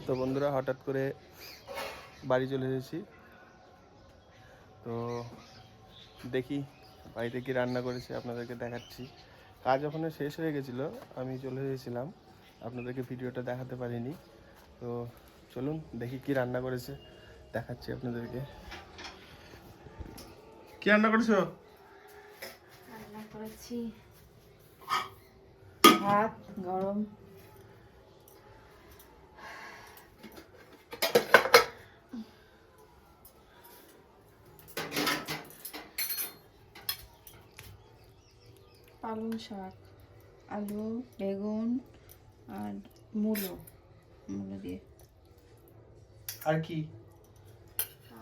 তো বন্ধুরা হঠাৎ করে বাড়ি চলে এসেছি। তো দেখি বাড়িতে কি রান্না করেছে আপনাদেরকে দেখাচ্ছি। কাজ ওখানে শেষ হয়ে গেছিলো, আমি চলে এসেছিলাম, আপনাদেরকে ভিডিওটা দেখাতে পারিনি। তো চলুন দেখি কি রান্না করেছে, দেখাচ্ছি আপনাদেরকে। কি রান্না করেছো? রান্না করেছি ভাত গরম, পালং শাক, আলু, বেগুন আর মূলো দিয়ে। আর কি?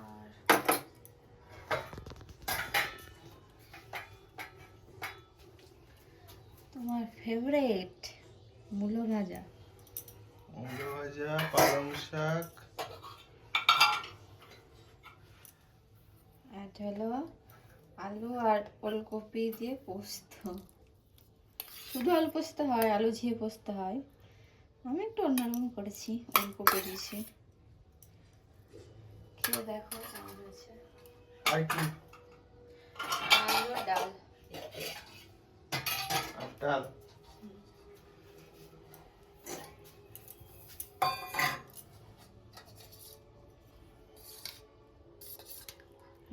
আর তোমার ফেভারিট মূলো ভাজা। মূলো ভাজা, পালং শাক, আর হলো আলু আর ওলকপি দিয়ে পোস্ত। শুধু আলু পোস্ত হয়, আলু ঝিয়ে পোস্ত হয়, আমি একটু অন্যরকম করেছি, ওলকপি দিয়েছি। খেয়ে দেখো কেমন হয়েছে। আর কি? আলু আর ডাল। আর ডাল।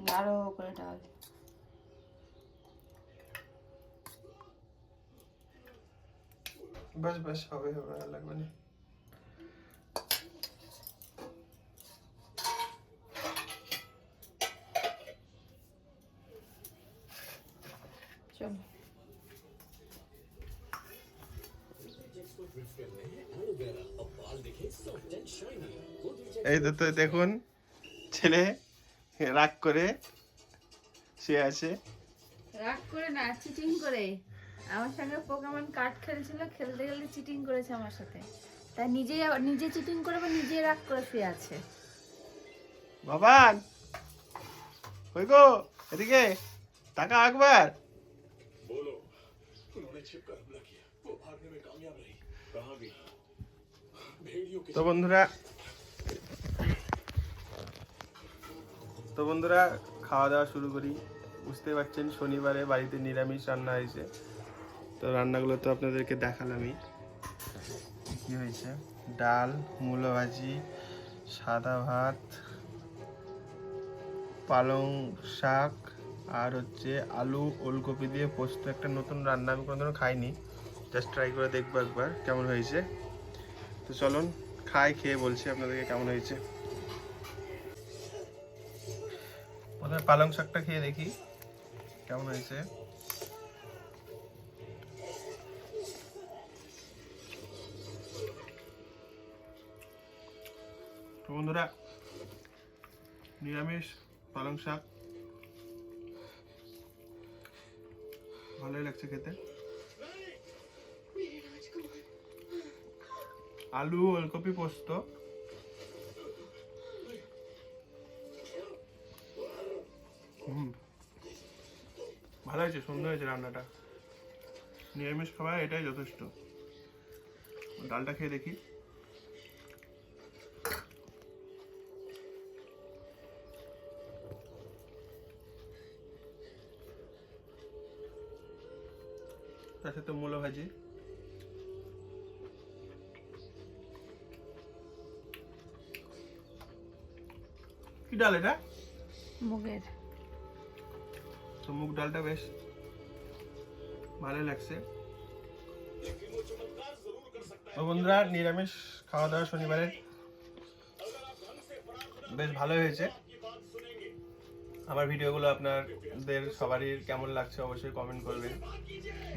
গাঢ় করে ডাল। বাস বাস, হবে হবে, আর লাগবে না। চলো এই তো দেখুন, ছেলে রাগ করে শুয়ে আছে। রাগ করে না, চিটিং করে। আমার সঙ্গে পোকেমন কার্ড খেলছিল, খেলতে খেলতে চিটিং করেছে আমার সাথে। তাই নিজে চিটিং করে বা নিজে রাগ করে শুয়ে আছে। বাবান কই গো, এদিকে টাকা একবার। बोलो, उन्होंने छिपकर हमला किया, वो भागने में कामयाब रही। कहाँ गई? भेड़ियों के তো বন্ধুরা খাওয়া দাওয়া শুরু করি। বুঝতে পারছেন শনিবারে বাড়িতে নিরামিষ রান্না হয়েছে। তো রান্নাগুলো তো আপনাদেরকে দেখালামই কি হয়েছে। ডাল, মূলো ভাজি, সাদা ভাত, পালং শাক, আর হচ্ছে আলু ওলকপি দিয়ে পোস্ত। একটা নতুন রান্না, আমি কোনোদিনও খাইনি, জাস্ট ট্রাই করে দেখবো একবার কেমন হয়েছে। তো চলুন খাই, খেয়ে বলছি আপনাদেরকে কেমন হয়েছে। প্রথমে পালং শাকটা খেয়ে দেখি কেমন হয়েছে। তো বন্ধুরা নিরামিষ পালং শাক ভালোই লাগছে খেতে। আলু ওলকপি পোস্ত ভালো হয়েছে, সুন্দর হয়েছে রান্নাটা। নিরামিষ খাবার এটাই যথেষ্ট। ডালটা খেয়ে দেখি। তার সাথে মূলো ভাজি। কি ডাল এটা? মুগের। তো মুগ ডালটা বেশ ভালো লাগছে। তো বন্ধুরা নিরামিষ খাওয়া দাওয়া শনিবারে বেশ ভালো হয়েছে। আমার ভিডিওগুলো আপনাদের সবারই কেমন লাগছে অবশ্যই কমেন্ট করবেন।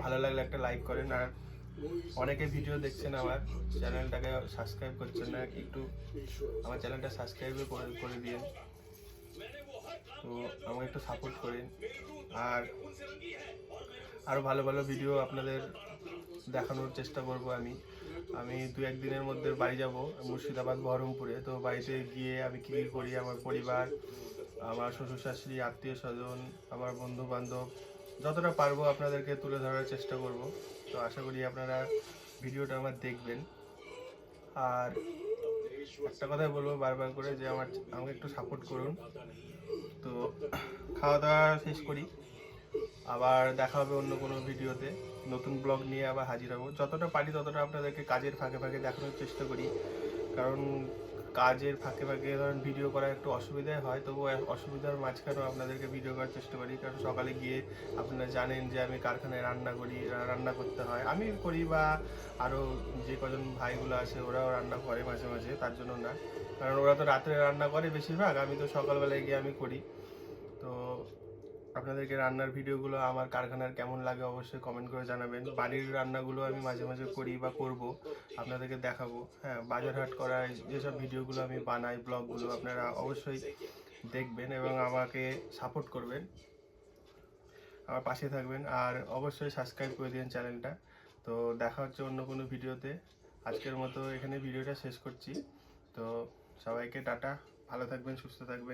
ভালো লাগলে একটা লাইক করেন। আর অনেকে ভিডিও দেখছেন, আমার চ্যানেলটাকে সাবস্ক্রাইব করছেন না, একটু আমার চ্যানেলটা সাবস্ক্রাইব করে দিন। তো আমাকে একটু সাপোর্ট করেন। আর আরও ভালো ভালো ভিডিও আপনাদের দেখানোর চেষ্টা করব। আমি 2-1 দিনের মধ্যে বাড়ি যাব মুর্শিদাবাদ বহরমপুরে। তো বাড়িতে গিয়ে আমি কী কী করি, আমার পরিবার, আমার শ্বশুর শাশুড়ি, আত্মীয় স্বজন, আমার বন্ধু বান্ধব, যতটা পারবো আপনাদেরকে তুলে ধরার চেষ্টা করব। তো আশা করি আপনারা ভিডিওটা আমার দেখবেন। আর একটা কথাই বলবো বারবার করে যে আমাকে একটু সাপোর্ট করুন। তো খাওয়া দাওয়া শেষ করি, আবার দেখা হবে অন্য কোনো ভিডিওতে, নতুন ব্লগ নিয়ে আবার হাজির হবো। যতটা পারি ততটা আপনাদেরকে কাজের ফাঁকে ফাঁকে দেখানোর চেষ্টা করি, কারণ কাজের ফাঁকে ফাঁকে ধরেন ভিডিও করা একটু অসুবিধাই হয়, তবু অসুবিধার মাঝখানেও আপনাদেরকে ভিডিও করার চেষ্টা করি। কারণ সকালে গিয়ে আপনারা জানেন যে আমি কারখানায় রান্না করি, রান্না করতে হয়, আমি করি বা আরও যে কজন ভাইগুলো আছে ওরাও রান্না করে মাঝে মাঝে, তার জন্য না, কারণ ওরা তো রাত্রে রান্না করে বেশিরভাগ, আমি তো সকালবেলায় গিয়ে আমি করি। তো আপনাদেরকে রান্নার ভিডিওগুলো আমার কারখানার কেমন লাগে অবশ্যই কমেন্ট করে জানাবেন। বাড়ির রান্নাগুলো আমি মাঝে মাঝে করি বা করব, আপনাদেরকে দেখাবো। হ্যাঁ, বাজার হাট করা যেসব ভিডিওগুলো আমি বানাই, ব্লগগুলো আপনারা অবশ্যই দেখবেন এবং আমাকে সাপোর্ট করবেন, আমার পাশে থাকবেন, আর অবশ্যই সাবস্ক্রাইব করে দিন চ্যানেলটা। তো দেখা হচ্ছে অন্য কোনো ভিডিওতে। আজকের মতো এখানে ভিডিওটা শেষ করছি। তো সবাইকে টাটা, ভালো থাকবেন, সুস্থ থাকবেন।